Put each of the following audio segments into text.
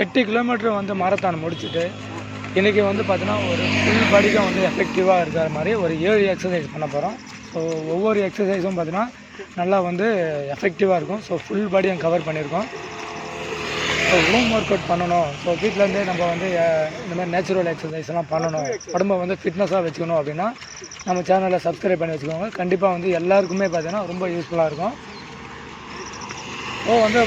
8 kilometre வந்து marathon முடிச்சுட்டு இன்றைக்கி வந்து பார்த்தீங்கன்னா ஒரு ஃபுல் பாடிக்கும் வந்து எஃபெக்டிவாக இருக்கிற மாதிரி ஒரு 7 எக்ஸசைஸ் பண்ண போகிறோம். ஸோ ஒவ்வொரு எக்ஸசைஸும் பார்த்தீங்கன்னா நல்லா வந்து எஃபெக்டிவாக இருக்கும். ஸோ ஃபுல் பாடியும் கவர் பண்ணியிருக்கோம். ஸோ ஹோம் ஒர்க் அவுட் பண்ணணும், ஸோ வீட்டிலேருந்தே நம்ம வந்து இந்த மாதிரி நேச்சுரல் எக்ஸசைஸ்லாம் பண்ணணும், உடம்பை வந்து ஃபிட்னஸாக வச்சுக்கணும் அப்படின்னா நம்ம சேனலை சப்ஸ்கிரைப் பண்ணி வச்சுக்கோங்க. கண்டிப்பாக வந்து எல்லாருக்குமே பார்த்தீங்கன்னா ரொம்ப யூஸ்ஃபுல்லாக இருக்கும். ஸோ வந்து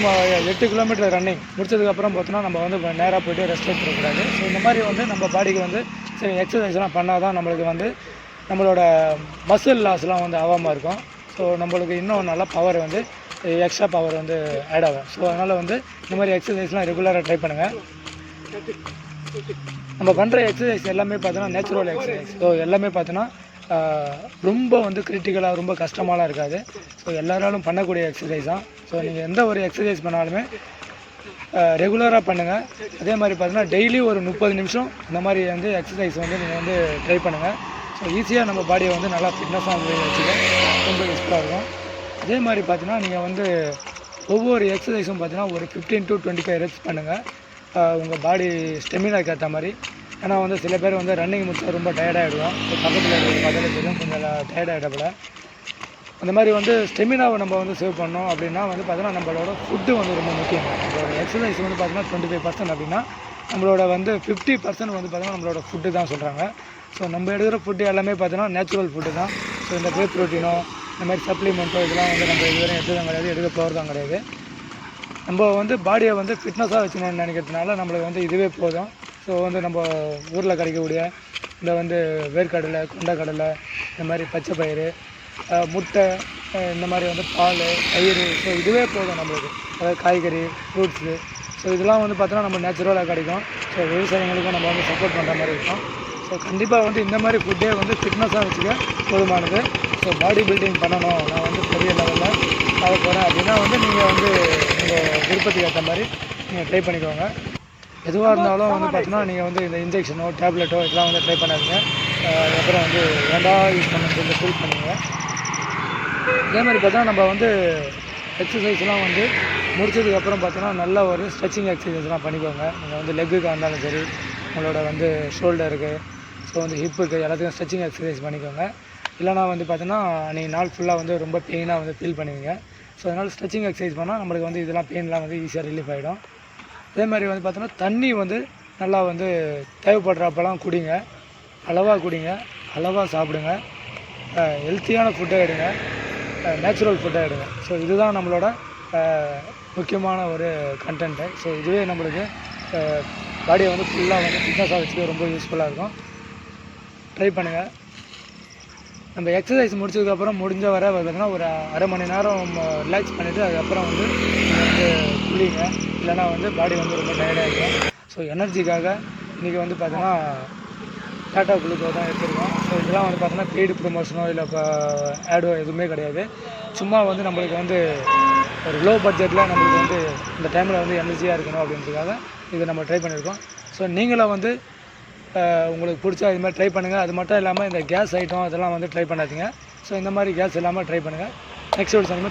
8 கிலோமீட்டர் ரன்னிங் முடிச்சதுக்கப்புறம் பார்த்தோன்னா நம்ம வந்து நேராக போய்ட்டு ரெஸ்ட் எடுத்துக்கூடாது. ஸோ இந்த மாதிரி வந்து நம்ம பாடிக்கு வந்து சரி எக்ஸசைஸ்லாம் பண்ணால் தான் நம்மளுக்கு வந்து நம்மளோட மசில் லாஸ்லாம் வந்து ஆகாமல் இருக்கும். ஸோ நம்மளுக்கு இன்னும் நல்லா பவர் வந்து எக்ஸ்ட்ரா பவர் வந்து ஆட் ஆகும். ஸோ அதனால் வந்து இந்த மாதிரி எக்ஸசைஸ்லாம் ரெகுலராக ட்ரை பண்ணுங்கள். நம்ம பண்ணுற எக்ஸசைஸ் எல்லாமே பார்த்தோன்னா நேச்சுரல் எக்ஸசைஸ். ஸோ எல்லாமே பார்த்தோன்னா ரொம்ப வந்து கிரிட்டிக்கலாக ரொம்ப கஷ்டமாலாம் இருக்காது. ஸோ எல்லாராலும் பண்ணக்கூடிய எக்ஸசைஸ் தான். ஸோ நீங்கள் எந்த ஒரு எக்ஸசைஸ் பண்ணாலுமே ரெகுலராக பண்ணுங்கள். அதே மாதிரி பார்த்தீங்கன்னா டெய்லி ஒரு 30 நிமிஷம் இந்த மாதிரி வந்து எக்ஸசைஸ் வந்து நீங்கள் வந்து ட்ரை பண்ணுங்கள். ஸோ ஈஸியாக நம்ம பாடியை வந்து நல்லா ஃபிட்னஸாக வந்து வச்சுக்க ரொம்ப யூஸ்ஃபுல்லாக இருக்கும். அதே மாதிரி பார்த்தீங்கன்னா நீங்கள் வந்து ஒவ்வொரு எக்ஸசைஸும் பார்த்தீங்கன்னா ஒரு 15 to 25 ரெப்ஸ் பண்ணுங்கள் உங்கள் பாடி ஸ்டெமினாக்கு ஏற்ற மாதிரி. ஏன்னா வந்து சில பேர் வந்து ரன்னிங் முடிச்சா ரொம்ப டயர்டாகிடுவோம். ஸோ பக்கத்தில் இருக்கிற பதிலும் கொஞ்சம் டயர்டாகிடப்பட அந்த மாதிரி வந்து ஸ்டெமினாவை நம்ம வந்து சேவ் பண்ணோம் அப்படின்னா வந்து பார்த்தீங்கன்னா நம்மளோட ஃபுட்டு வந்து ரொம்ப முக்கியம். நம்மளோட எக்ஸசைஸ் வந்து பார்த்தீங்கன்னா 25% அப்படின்னா நம்மளோட வந்து 50% வந்து பார்த்தீங்கன்னா நம்மளோட ஃபுட்டு தான் சொல்கிறாங்க. ஸோ நம்ம எடுக்கிற ஃபுட்டு எல்லாமே பார்த்தீங்கன்னா நேச்சுரல் ஃபுட்டு தான். ஸோ இந்த வே ப்ரோட்டீனோ இந்த மாதிரி சப்ளிமெண்ட்டோ இதெல்லாம் வந்து நம்ம இதுவரை எடுத்ததும் கிடையாது, எடுக்க போகிறது தான் கிடையாது. நம்ம வந்து பாடியை வந்து ஃபிட்னஸாக வச்சுக்கணும்னு நினைக்கிறதுனால நம்மளுக்கு வந்து இதுவே போதும். ஸோ வந்து நம்ம ஊரில் கிடைக்கக்கூடிய இந்த வந்து வேர்க்கடலை, கொண்டக்கடலை, இந்த மாதிரி பச்சை பயிறு, முட்டை, இந்த மாதிரி வந்து பால், தயிர், ஸோ இதுவே போதும் நம்மளுக்கு. அதாவது காய்கறி, ஃப்ரூட்ஸு, ஸோ இதெல்லாம் வந்து பார்த்தோன்னா நம்ம நேச்சுரலாக கிடைக்கும். ஸோ விவசாயிகளுக்கும் நம்ம வந்து சப்போர்ட் பண்ணுற மாதிரி இருக்கும். ஸோ கண்டிப்பாக வந்து இந்த மாதிரி ஃபுட்டே வந்து ஃபிட்னஸாக வச்சுக்க போதுமானது. ஸோ பாடி பில்டிங் பண்ணணும், நான் வந்து பெரிய லெவலில் ஆக போகிறேன் அப்படின்னா வந்து நீங்கள் வந்து உங்கள் விருப்பத்துக்கு ஏற்ற மாதிரி நீங்கள் ட்ரை பண்ணிக்கோங்க. எதுவாக இருந்தாலும் வந்து பார்த்தீங்கன்னா நீங்கள் வந்து இந்த இன்ஜெக்ஷனோ டேப்லெட்டோ இதெல்லாம் வந்து ட்ரை பண்ணாதீங்க. அப்புறம் வந்து வேண்டா யூஸ் பண்ண சொல்லி ஃபீல் பண்ணுங்கள். அதே மாதிரி பார்த்தா நம்ம வந்து எக்ஸசைஸ்லாம் வந்து முடிச்சதுக்கப்புறம் பார்த்தோன்னா நல்லா ஒரு ஸ்ட்ரெச்சிங் எக்ஸசைஸ்லாம் பண்ணிக்கோங்க. நீங்கள் வந்து லெக்குக்காக இருந்தாலும் சரி, உங்களோட வந்து ஷோல்டருக்கு, ஸோ வந்து ஹிப்புக்கு எல்லாத்துக்கும் ஸ்ட்ரெச்சிங் எக்ஸசைஸ் பண்ணிக்கோங்க. இல்லைனா வந்து பார்த்தீங்கன்னா நீங்கள் நாள் ஃபுல்லாக வந்து ரொம்ப பெயினாக வந்து ஃபீல் பண்ணுவீங்க. ஸோ அதனால் ஸ்ட்ரெச்சிங் எக்ஸசைஸ் பண்ணால் நம்மளுக்கு வந்து இதெல்லாம் பெயின்லாம் வந்து ஈஸியாக ரிலீஃப் ஆகிடும். அதே மாதிரி வந்து பார்த்தோன்னா தண்ணி வந்து நல்லா வந்து தேவைப்படுறப்பெல்லாம் குடிங்க, அளவாக குடிங்க, அளவாக சாப்பிடுங்க, ஹெல்த்தியான ஃபுட்டை எடுங்க, நேச்சுரல் ஃபுட்டை எடுங்க. ஸோ இதுதான் நம்மளோட முக்கியமான ஒரு கண்டென்ட்டு. ஸோ இதுவே நம்மளுக்கு பாடியை வந்து ஃபுல்லாக வந்து ஃபிட்னஸாக வச்சுக்க ரொம்ப யூஸ்ஃபுல்லாக இருக்கும். ட்ரை பண்ணுங்கள். நம்ம எக்ஸசைஸ் முடிச்சதுக்கப்புறம் முடிஞ்ச வரை பார்த்தீங்கன்னா ஒரு அரை மணி நேரம் ரிலாக்ஸ் பண்ணிவிட்டு அதுக்கப்புறம் வந்து குளிங்க. இல்லைனா வந்து பாடி வந்து ரொம்ப டயர்டாக இருக்கும். ஸோ எனர்ஜிக்காக இன்றைக்கி வந்து பார்த்தீங்கன்னா டாட்டா குளுக்கோ தான் எடுத்துருக்கோம். ஸோ இதெல்லாம் வந்து பார்த்தீங்கன்னா பெய்டு ப்ரொமோஷனோ இல்லை இப்போ ஆடோ எதுவுமே கிடையாது. சும்மா வந்து நம்மளுக்கு வந்து ஒரு லோ பட்ஜெட்டில் நம்மளுக்கு வந்து இந்த டைமில் வந்து எனர்ஜியாக இருக்கணும் அப்படின்றதுக்காக இதை நம்ம ட்ரை பண்ணியிருக்கோம். ஸோ நீங்களும் வந்து உங்களுக்கு பிடிச்சா இது மாதிரி ட்ரை பண்ணுங்கள். அது மட்டும் இல்லாமல் இந்த கேஸ் ஐட்டம் அதெல்லாம் வந்து ட்ரை பண்ணாதீங்க. ஸோ இந்த மாதிரி கேஸ் இல்லாமல் ட்ரை பண்ணுங்கள். நெக்ஸ்ட் ஒரு சமயம்